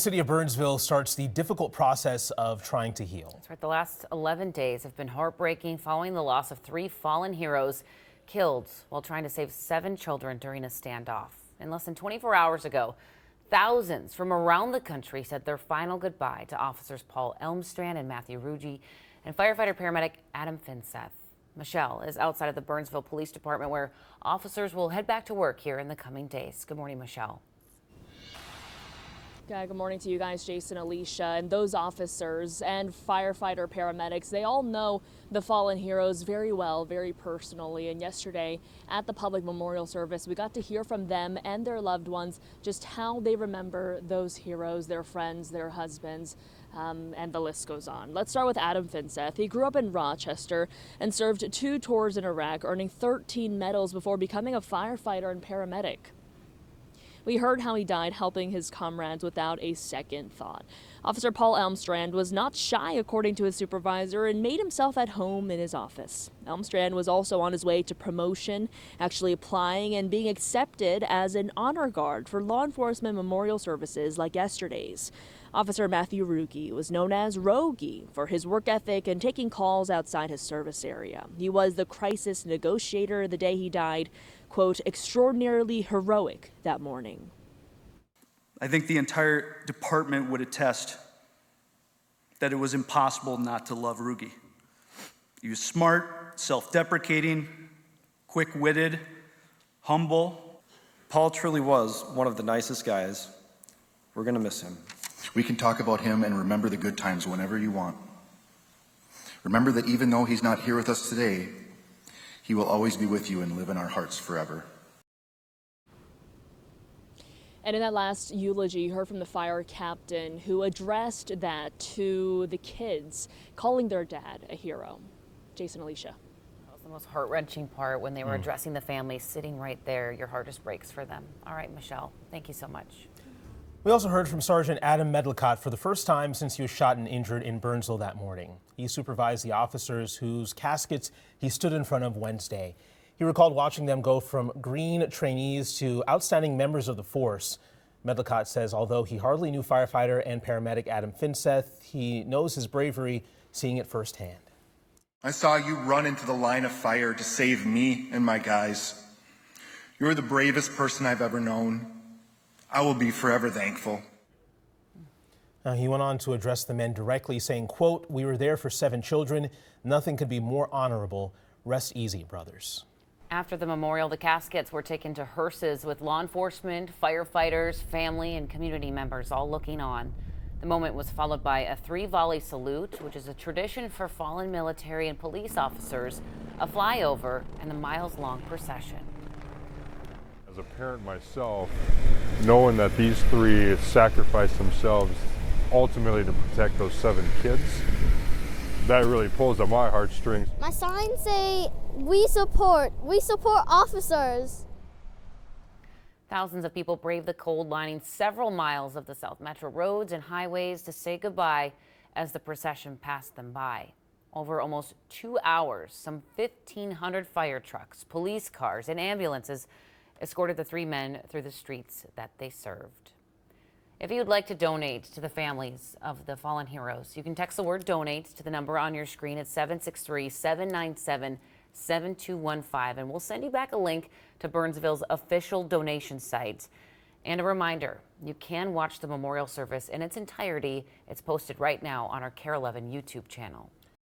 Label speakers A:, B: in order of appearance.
A: The city of Burnsville starts the difficult process of trying to heal.
B: That's right. The last 11 days have been heartbreaking following the loss of 3 fallen heroes killed while trying to save 7 children during a standoff. And less than 24 hours ago, thousands from around the country said their final goodbye to officers Paul Elmstrand and Matthew Ruge and firefighter paramedic Adam Finseth. Michelle is outside of the Burnsville Police Department where officers will head back to work here in the coming days. Good morning, Michelle.
C: Good morning to you guys, Jason, Alicia, and those officers and firefighter paramedics. They all know the fallen heroes very well, very personally. And yesterday at the public memorial service, we got to hear from them and their loved ones just how they remember those heroes, their friends, their husbands, and the list goes on. Let's start with Adam Finseth. He grew up in Rochester and served 2 tours in Iraq, earning 13 medals before becoming a firefighter and paramedic. We heard how he died helping his comrades without a second thought. Officer Paul Elmstrand was not shy, according to his supervisor, and made himself at home in his office. Elmstrand was also on his way to promotion, actually applying and being accepted as an honor guard for law enforcement memorial services like yesterday's. Officer Matthew Ruge was known as Rogie for his work ethic and taking calls outside his service area. He was the crisis negotiator the day he died, quote, extraordinarily heroic that morning.
D: I think the entire department would attest that it was impossible not to love Ruge. He was smart, self-deprecating, quick-witted, humble.
E: Paul truly was one of the nicest guys. We're going to miss him.
F: We can talk about him and remember the good times whenever you want. Remember that even though he's not here with us today, he will always be with you and live in our hearts forever.
C: And in that last eulogy, you heard from the fire captain who addressed that to the kids, calling their dad a hero. Jason, Alicia.
B: That was the most heart-wrenching part when they were addressing the family sitting right there. Your heart just breaks for them. All right, Michelle, thank you so much.
A: We also heard from Sergeant Adam Medlicott for the first time since he was shot and injured in Burnsville that morning. He supervised the officers whose caskets he stood in front of Wednesday. He recalled watching them go from green trainees to outstanding members of the force. Medlicott says although he hardly knew firefighter and paramedic Adam Finseth, he knows his bravery, seeing it firsthand.
F: I saw you run into the line of fire to save me and my guys. You're the bravest person I've ever known. I will be forever thankful.
A: He went on to address the men directly, saying, quote, "We were there for 7 children. Nothing could be more honorable. Rest easy, brothers."
B: After the memorial, the caskets were taken to hearses with law enforcement, firefighters, family, and community members all looking on. The moment was followed by a 3-volley salute, which is a tradition for fallen military and police officers, a flyover, and a miles-long procession.
G: As a parent myself, knowing that these 3 sacrificed themselves ultimately to protect those 7 kids, that really pulls at my heartstrings.
H: My signs say, we support officers.
B: Thousands of people braved the cold, lining several miles of the South Metro roads and highways to say goodbye as the procession passed them by. Over almost 2 hours, some 1,500 fire trucks, police cars, and ambulances escorted the 3 men through the streets that they served. If you'd like to donate to the families of the fallen heroes, you can text the word donate to the number on your screen at 763-797-7215, and we'll send you back a link to Burnsville's official donation site. And a reminder, you can watch the memorial service in its entirety. It's posted right now on our KARE 11 YouTube channel.